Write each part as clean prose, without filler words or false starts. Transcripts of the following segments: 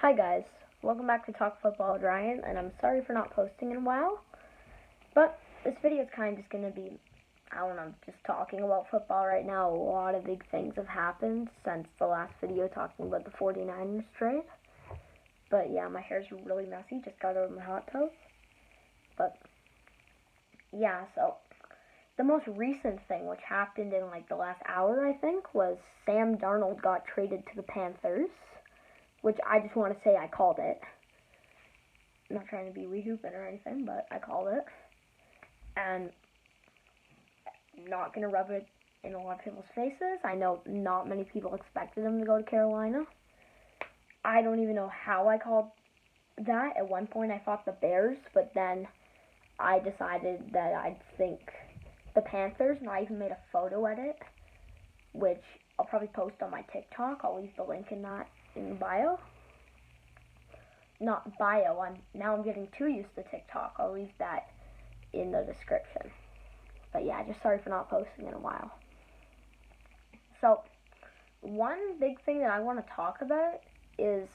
Hi guys, welcome back to Talk Football with Ryan, and I'm sorry for not posting in a while, but this video is kind of just going to be, just talking about football right now. A lot of big things have happened since the last video talking about the 49ers trade, but yeah, my hair's really messy, just got out of my hot tub, but yeah, so the most recent thing which happened in like the last hour, I think, was Sam Darnold got traded to the Panthers, which I just want to say I called it. I'm not trying to be rehooping or anything, but I called it. And I'm not going to rub it in a lot of people's faces. I know not many people expected him to go to Carolina. I don't even know how I called that. At one point I thought the Bears, but then I decided that I'd think the Panthers, and I even made a photo edit, which I'll probably post on my TikTok. I'll leave the link in the bio. Not bio, I'm getting too used to TikTok. I'll leave that in the description. But yeah, just sorry for not posting in a while. So, one big thing that I want to talk about is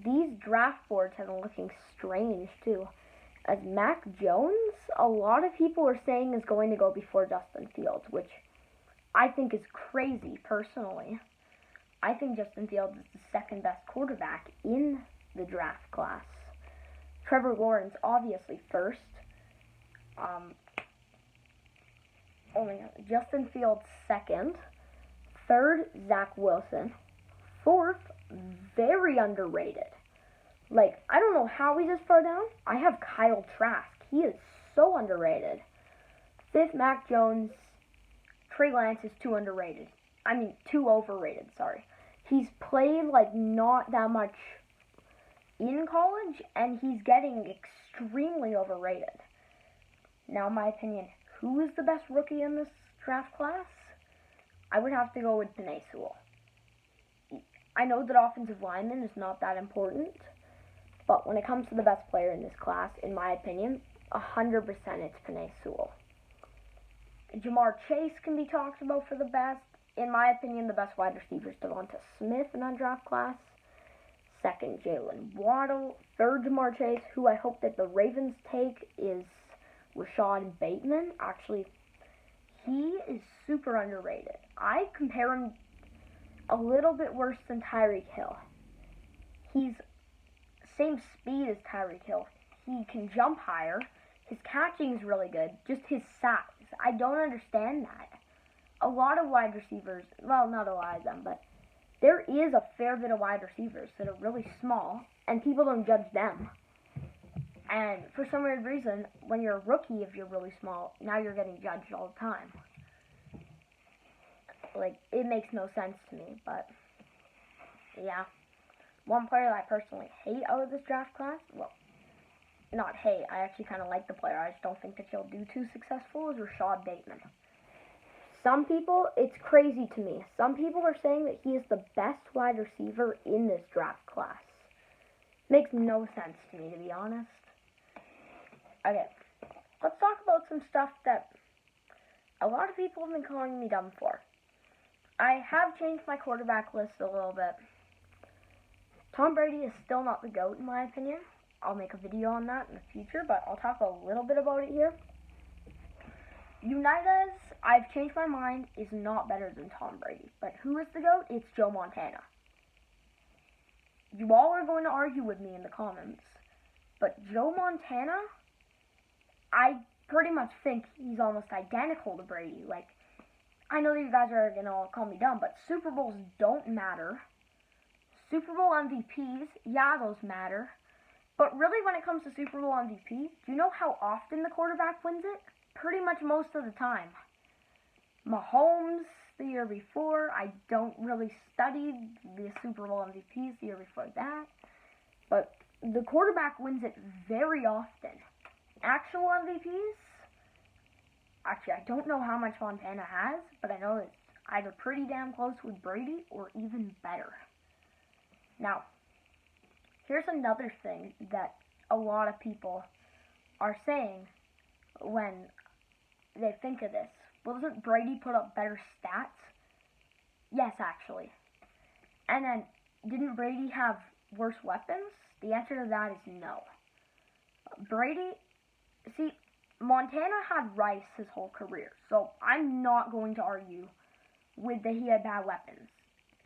these draft boards have been looking strange too. As Mac Jones, a lot of people are saying is going to go before Justin Fields, which I think is crazy personally. I think Justin Fields is the second best quarterback in the draft class. Trevor Lawrence obviously first. Justin Fields second. Third, Zach Wilson. Fourth, very underrated. Like, I don't know how he's this far down. I have Kyle Trask. He is so underrated. Fifth, Mac Jones. Trey Lance is too overrated, sorry. He's played, like, not that much in college, and he's getting extremely overrated. Now, in my opinion, who is the best rookie in this draft class? I would have to go with Penei Sewell. I know that offensive lineman is not that important, but when it comes to the best player in this class, in my opinion, 100% it's Penei Sewell. Ja'Marr Chase can be talked about for the best. In my opinion, the best wide receiver is Devonta Smith in that draft class. Second, Jalen Waddle. Third, Ja'Marr Chase, who I hope that the Ravens take, is Rashad Bateman. Actually, he is super underrated. I compare him a little bit worse than Tyreek Hill. He's same speed as Tyreek Hill. He can jump higher. His catching is really good. Just his size. I don't understand that. A lot of wide receivers, well, not a lot of them, but there is a fair bit of wide receivers that are really small, and people don't judge them. And for some weird reason, when you're a rookie, if you're really small, now you're getting judged all the time. Like, it makes no sense to me, but yeah. One player that I personally hate out of this draft class, well, not hate, I actually kind of like the player, I just don't think that he'll do too successful, is Rashad Bateman. Some people, it's crazy to me, some people are saying that he is the best wide receiver in this draft class. Makes no sense to me, to be honest. Okay, let's talk about some stuff that a lot of people have been calling me dumb for. I have changed my quarterback list a little bit. Tom Brady is still not the GOAT in my opinion. I'll make a video on that in the future, but I'll talk a little bit about it here. Unitas, I've changed my mind, is not better than Tom Brady. But who is the GOAT? It's Joe Montana. You all are going to argue with me in the comments, but Joe Montana, I pretty much think he's almost identical to Brady. Like, I know you guys are going to all call me dumb, but Super Bowls don't matter. Super Bowl MVPs, yeah, those matter. But really, when it comes to Super Bowl MVP, do you know how often the quarterback wins it? Pretty much most of the time. Mahomes the year before, I don't really study the Super Bowl MVPs the year before that. But the quarterback wins it very often. Actual MVPs, actually, I don't know how much Montana has, but I know it's either pretty damn close with Brady or even better. Now, here's another thing that a lot of people are saying when they think of this. Well, doesn't Brady put up better stats? Yes, actually. And then, didn't Brady have worse weapons? The answer to that is no. Brady, see, Montana had Rice his whole career, so I'm not going to argue with that he had bad weapons.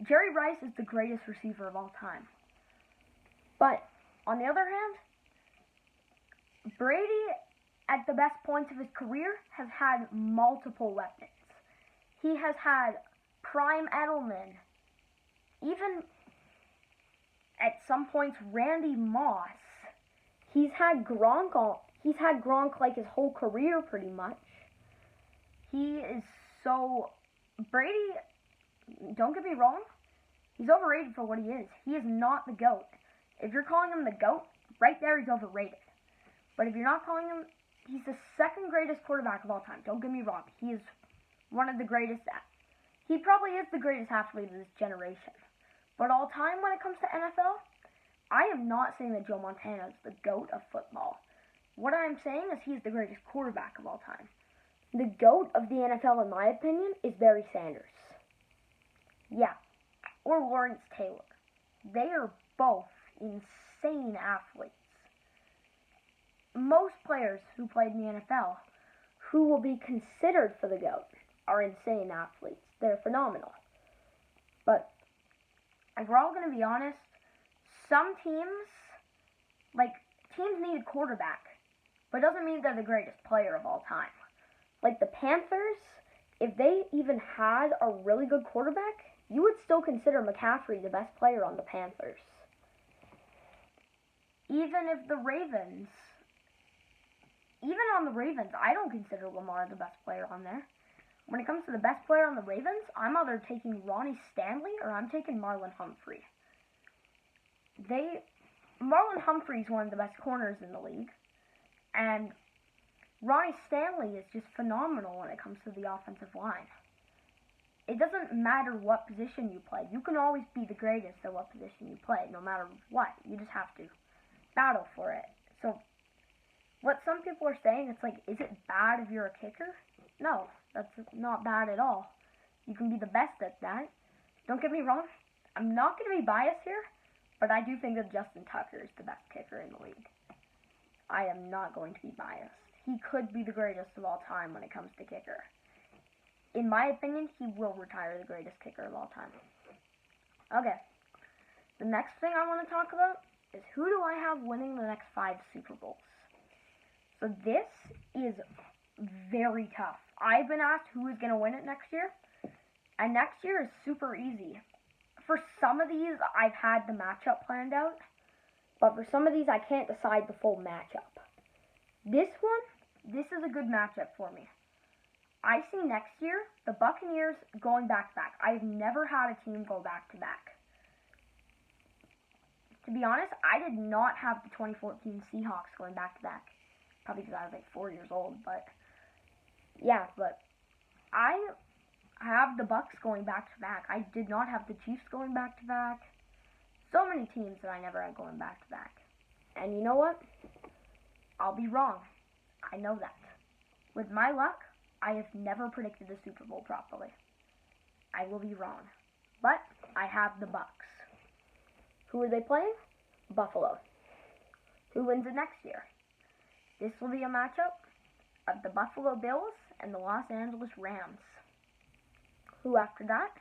Jerry Rice is the greatest receiver of all time. But, on the other hand, Brady, at the best points of his career, has had multiple weapons. He has had prime Edelman, even at some points Randy Moss. He's had Gronk like his whole career pretty much. He is so... Brady, don't get me wrong, he's overrated for what he is. He is not the GOAT. If you're calling him the GOAT, right there he's overrated. But if you're not calling him, he's the second greatest quarterback of all time. Don't get me wrong. He is one of the greatest. He probably is the greatest athlete of this generation. But all time when it comes to NFL, I am not saying that Joe Montana is the GOAT of football. What I'm saying is he's the greatest quarterback of all time. The GOAT of the NFL, in my opinion, is Barry Sanders. Yeah. Or Lawrence Taylor. They are both insane athletes. Most players who played in the NFL who will be considered for the GOAT are insane athletes. They're phenomenal. But if we're all going to be honest, some teams need a quarterback, but it doesn't mean they're the greatest player of all time. Like the Panthers, if they even had a really good quarterback, you would still consider McCaffrey the best player on the Panthers. Even on the Ravens, I don't consider Lamar the best player on there. When it comes to the best player on the Ravens, I'm either taking Ronnie Stanley or I'm taking Marlon Humphrey. Marlon Humphrey is one of the best corners in the league, and Ronnie Stanley is just phenomenal when it comes to the offensive line. It doesn't matter what position you play. You can always be the greatest at what position you play, no matter what. You just have to battle for it. So, what some people are saying, it's like, is it bad if you're a kicker? No, that's not bad at all. You can be the best at that. Don't get me wrong, I'm not going to be biased here, but I do think that Justin Tucker is the best kicker in the league. I am not going to be biased. He could be the greatest of all time when it comes to kicker. In my opinion, he will retire the greatest kicker of all time. Okay, the next thing I want to talk about is who do I have winning the next 5 Super Bowls? So this is very tough. I've been asked who is going to win it next year, and next year is super easy. For some of these, I've had the matchup planned out, but for some of these, I can't decide the full matchup. This is a good matchup for me. I see next year, the Buccaneers going back-to-back. I've never had a team go back-to-back. To be honest, I did not have the 2014 Seahawks going back-to-back. Probably because I was like 4 years old, but yeah, but I have the Bucs going back-to-back. I did not have the Chiefs going back-to-back. So many teams that I never had going back-to-back. And you know what? I'll be wrong. I know that. With my luck, I have never predicted the Super Bowl properly. I will be wrong. But I have the Bucs. Who are they playing? Buffalo. Who wins it next year? This will be a matchup of the Buffalo Bills and the Los Angeles Rams. Who after that?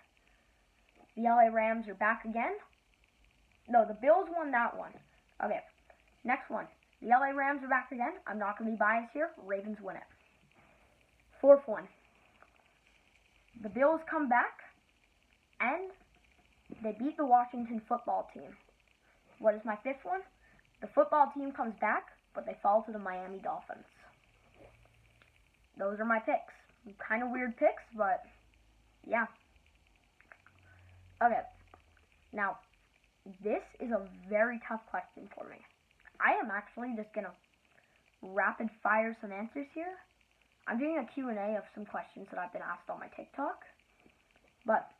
The LA Rams are back again. No, the Bills won that one. Okay, next one. The LA Rams are back again. I'm not going to be biased here. Ravens win it. 4th one. The Bills come back, and they beat the Washington football team. What is my 5th one? The football team comes back, but they fall to the Miami Dolphins. Those are my picks. Kind of weird picks, but yeah. Okay. Now, this is a very tough question for me. I am actually just going to rapid fire some answers here. I'm doing a Q&A of some questions that I've been asked on my TikTok. But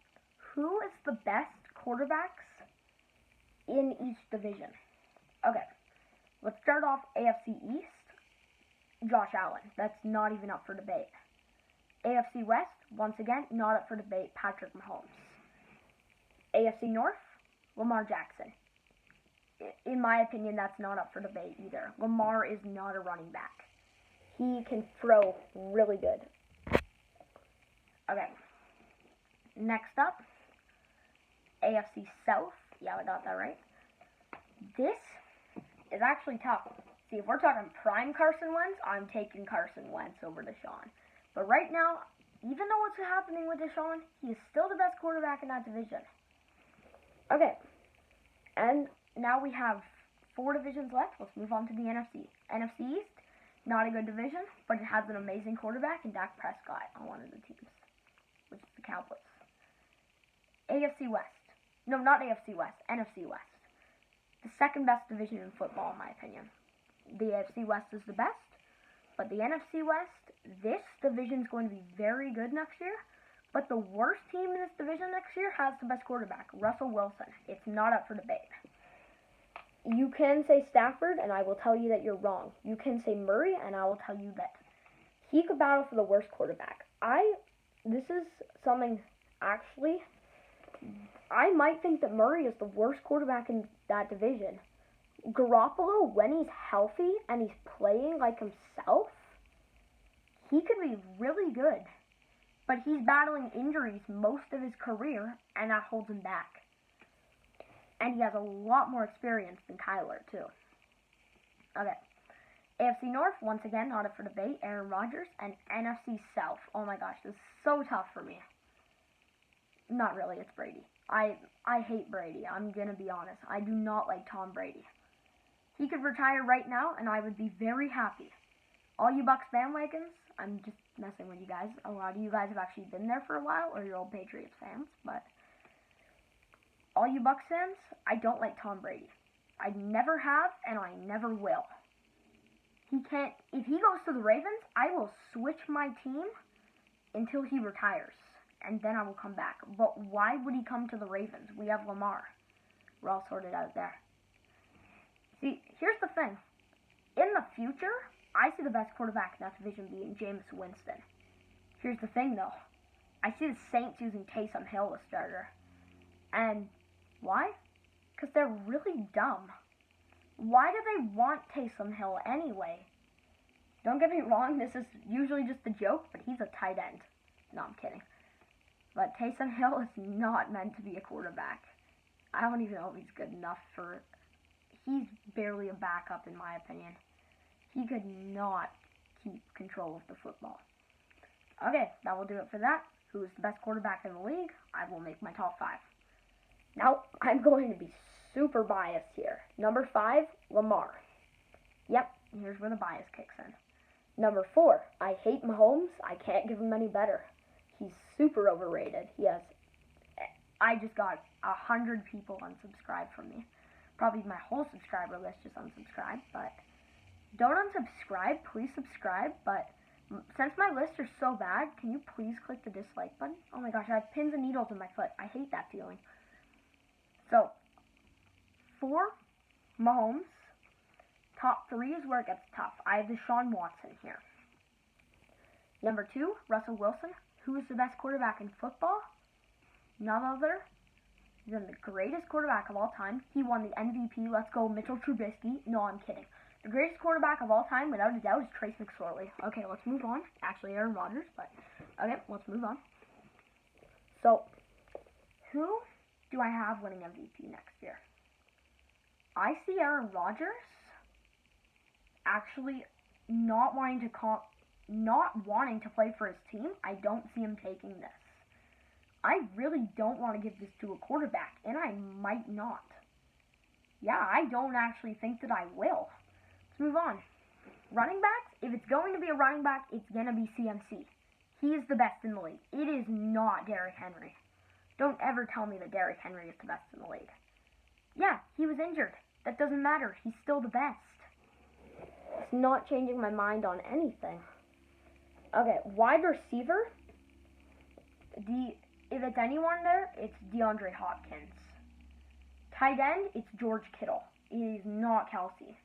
who is the best quarterbacks in each division? Okay, let's start off AFC East. Josh Allen. That's not even up for debate. AFC West, once again, not up for debate. Patrick Mahomes. AFC North, Lamar Jackson. in my opinion, that's not up for debate either. Lamar is not a running back. He can throw really good. Okay. Next up, AFC South. Yeah, I got that right. This is actually tough. See, if we're talking prime Carson Wentz, I'm taking Carson Wentz over Deshaun. But right now, even though what's happening with Deshaun, he is still the best quarterback in that division. Okay. And now we have 4 divisions left. Let's move on to the NFC. NFC East, not a good division, but it has an amazing quarterback in Dak Prescott on one of the teams, which is the Cowboys. AFC West. No, not AFC West. NFC West. The second best division in football, in my opinion. The AFC West is the best, but the NFC West, this division is going to be very good next year. But the worst team in this division next year has the best quarterback, Russell Wilson. It's not up for debate. You can say Stafford, and I will tell you that you're wrong. You can say Murray, and I will tell you that he could battle for the worst quarterback. This is something, actually, I might think that Murray is the worst quarterback in that division. Garoppolo, when he's healthy and he's playing like himself, he could be really good. But he's battling injuries most of his career, and that holds him back. And he has a lot more experience than Kyler, too. Okay. AFC North, once again, not up for debate, Aaron Rodgers, and NFC South. Oh my gosh, this is so tough for me. Not really, it's Brady. I hate Brady, I'm going to be honest. I do not like Tom Brady. He could retire right now, and I would be very happy. All you Bucs bandwagons, I'm just messing with you guys. A lot of you guys have actually been there for a while, or you're old Patriots fans, but all you Bucs fans, I don't like Tom Brady. I never have, and I never will. If he goes to the Ravens, I will switch my team until he retires, and then I will come back. But why would he come to the Ravens? We have Lamar. We're all sorted out there. See, here's the thing. In the future, I see the best quarterback in that division being Jameis Winston. Here's the thing, though. I see the Saints using Taysom Hill as starter. And why? Because they're really dumb. Why do they want Taysom Hill anyway? Don't get me wrong, this is usually just a joke, but he's a tight end. No, I'm kidding. But Taysom Hill is not meant to be a quarterback. I don't even know if he's good enough for... He's barely a backup, in my opinion. He could not keep control of the football. Okay, that will do it for that. Who is the best quarterback in the league? I will make my top 5. Now, I'm going to be super biased here. Number 5, Lamar. Yep, here's where the bias kicks in. Number 4, I hate Mahomes. I can't give him any better. He's super overrated. I just got 100 people unsubscribed from me. Probably my whole subscriber list just unsubscribed, but don't unsubscribe. Please subscribe, but since my lists are so bad, can you please click the dislike button? Oh my gosh, I have pins and needles in my foot. I hate that feeling. So, 4, Mahomes. Top 3 is where it gets tough. I have Deshaun Watson here. Number 2, Russell Wilson. Who is the best quarterback in football? None other than the greatest quarterback of all time. He won the MVP. Let's go, Mitchell Trubisky. No, I'm kidding. The greatest quarterback of all time, without a doubt, is Trace McSorley. Okay, let's move on. Actually, Aaron Rodgers, but okay, let's move on. So, who do I have winning MVP next year? I see Aaron Rodgers actually not wanting to play for his team. I don't see him taking this. I really don't want to give this to a quarterback, and I might not. Yeah, I don't actually think that I will. Let's move on. Running backs, if it's going to be a running back, it's going to be CMC. He is the best in the league. It is not Derrick Henry. Don't ever tell me that Derrick Henry is the best in the league. Yeah, he was injured. That doesn't matter. He's still the best. It's not changing my mind on anything. Okay, wide receiver. If it's anyone there, it's DeAndre Hopkins. Tight end, it's George Kittle. It is not Kelsey.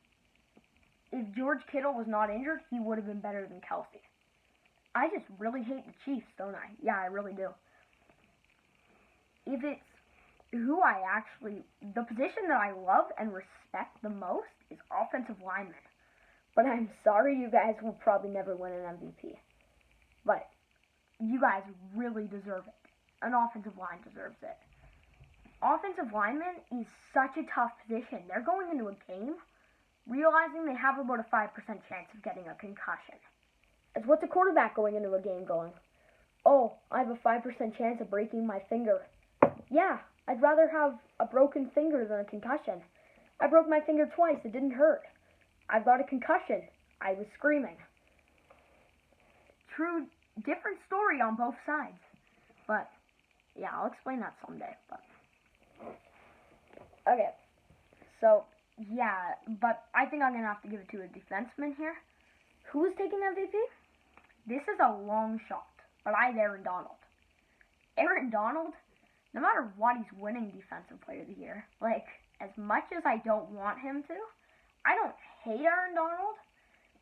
If George Kittle was not injured, he would have been better than Kelsey. I just really hate the Chiefs, don't I? Yeah, I really do. If it's the position that I love and respect the most is offensive lineman. But I'm sorry, you guys will probably never win an MVP. But you guys really deserve it. An offensive line deserves it. Offensive lineman is such a tough position. They're going into a game realizing they have about a 5% chance of getting a concussion. It's what's a quarterback going into a game going? Oh, I have a 5% chance of breaking my finger. Yeah, I'd rather have a broken finger than a concussion. I broke my finger twice. It didn't hurt. I've got a concussion. I was screaming. True, different story on both sides. But, yeah, I'll explain that someday. But okay, so, yeah, but I think I'm going to have to give it to a defenseman here. Who is taking MVP? This is a long shot, but I have Aaron Donald. Aaron Donald, no matter what, he's winning Defensive Player of the Year. Like, as much as I don't want him to, I don't hate Aaron Donald,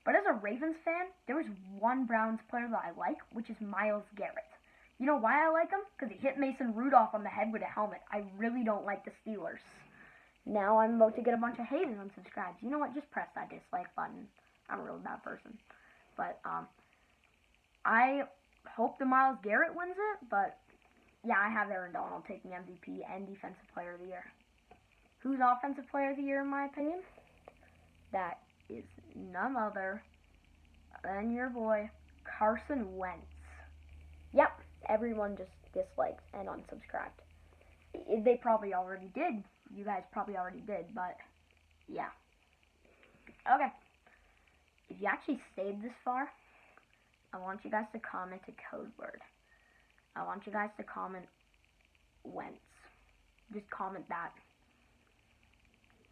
but as a Ravens fan, there is one Browns player that I like, which is Myles Garrett. You know why I like him? Because he hit Mason Rudolph on the head with a helmet. I really don't like the Steelers. Now I'm about to get a bunch of hate and unsubscribes. You know what? Just press that dislike button. I'm a really bad person. But, I hope the Myles Garrett wins it, but, yeah, I have Aaron Donald taking MVP and Defensive Player of the Year. Who's Offensive Player of the Year, in my opinion? That is none other than your boy, Carson Wentz. Yep, everyone just disliked and unsubscribed. They probably already did. You guys probably already did, but, yeah. Okay. If you actually stayed this far, I want you guys to comment a code word. I want you guys to comment Wentz. Just comment that.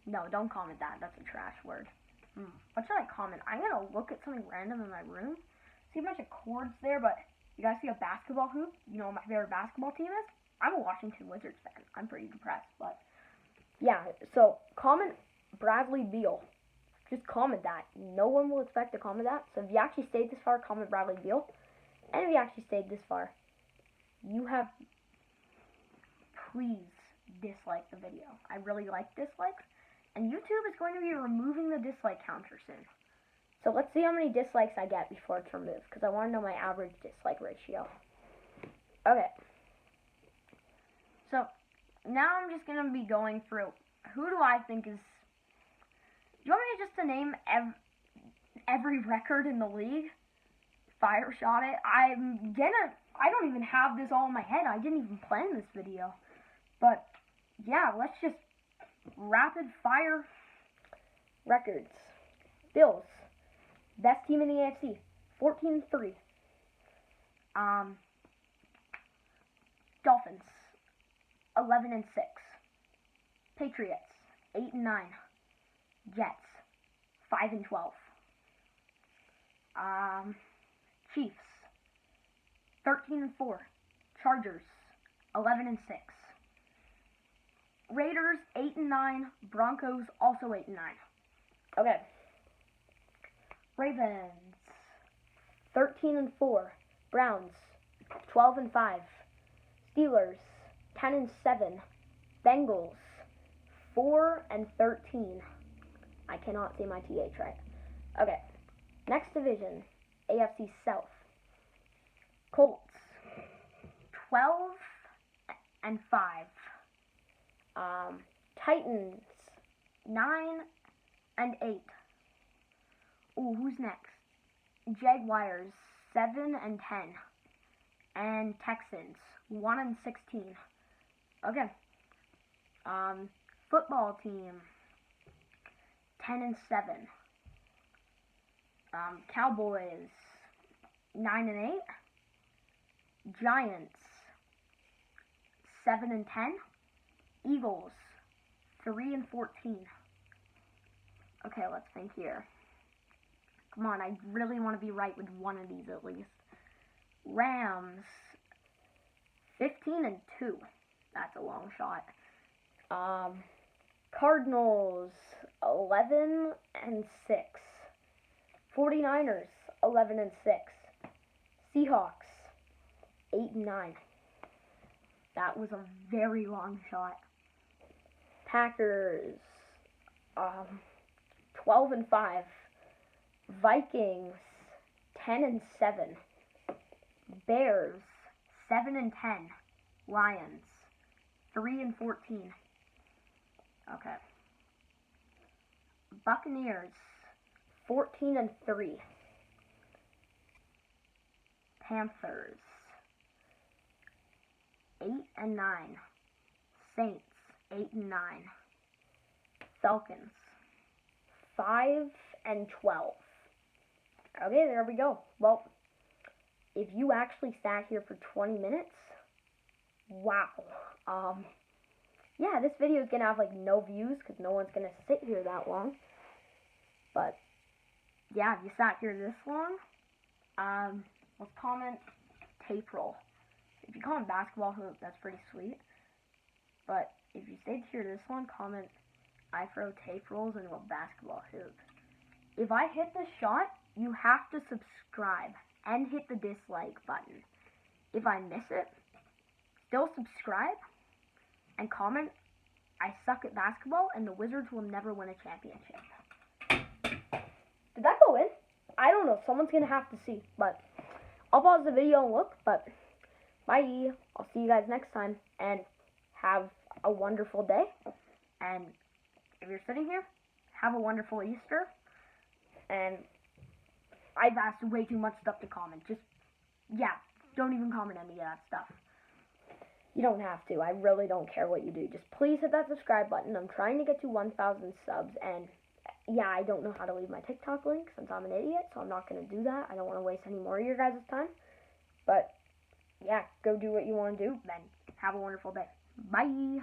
No, don't comment that. That's a trash word. What should I comment? I'm going to look at something random in my room. See a bunch of cords there, but you guys see a basketball hoop? You know what my favorite basketball team is? I'm a Washington Wizards fan. I'm pretty depressed, but yeah, so comment Bradley Beal. Just comment that. No one will expect to comment that. So if you actually stayed this far, comment Bradley Beal. And if you actually stayed this far, please dislike the video. I really like dislikes. And YouTube is going to be removing the dislike counter soon. So let's see how many dislikes I get before it's removed, because I want to know my average dislike ratio. Okay. So now I'm just going to be going through who do I think is... Do you want me just to name every record in the league? Fire shot it. I don't even have this all in my head. I didn't even plan this video. But, yeah, let's just rapid fire records. Bills, best team in the AFC, 14-3. Dolphins, 11-6. Patriots, 8-9. Jets, 5-12. Chiefs, 13-4. Chargers, 11-6. Raiders, 8-9. Broncos, also 8-9. Okay. Ravens, 13-4. Browns, 12-5. Steelers, 10-7. Bengals, 4-13. I cannot see my TH right. Okay. Next division, AFC South. Colts, 12-5. Titans, 9-8. Ooh, who's next? Jaguars, 7-10. And Texans, 1-16. Okay. Football team, 10-7. Cowboys, 9-8. Giants, 7-10. Eagles, 3-14. Okay, let's think here. Come on, I really want to be right with one of these at least. Rams, 15-2. That's a long shot. Cardinals, 11-6. 49ers, 11-6. Seahawks, 8-9. That was a very long shot. Packers, 12-5. Vikings, 10-7. Bears, 7-10. Lions, 3-14. Okay. Buccaneers, 14-3. Panthers, 8-9. Saints, 8-9. Falcons, 5-12. Okay, there we go. Well, if you actually sat here for 20 minutes, wow. Yeah, this video is gonna have like no views because no one's gonna sit here that long. But yeah, if you sat here this long, let's comment tape roll. If you comment basketball hoop, that's pretty sweet. But if you stayed here this long, comment I throw tape rolls into a basketball hoop. If I hit the shot, you have to subscribe and hit the dislike button. If I miss it, still subscribe and comment I suck at basketball and the Wizards will never win a championship. Did that go in? I don't know. Someone's going to have to see. But I'll pause the video and look. But bye. I'll see you guys next time. And have a wonderful day. And if you're sitting here, have a wonderful Easter. And I've asked way too much stuff to comment. Just, yeah, don't even comment any of that stuff. You don't have to. I really don't care what you do. Just please hit that subscribe button. I'm trying to get to 1,000 subs. And yeah, I don't know how to leave my TikTok link since I'm an idiot. So I'm not going to do that. I don't want to waste any more of your guys' time. But yeah, go do what you want to do. Then have a wonderful day. Bye.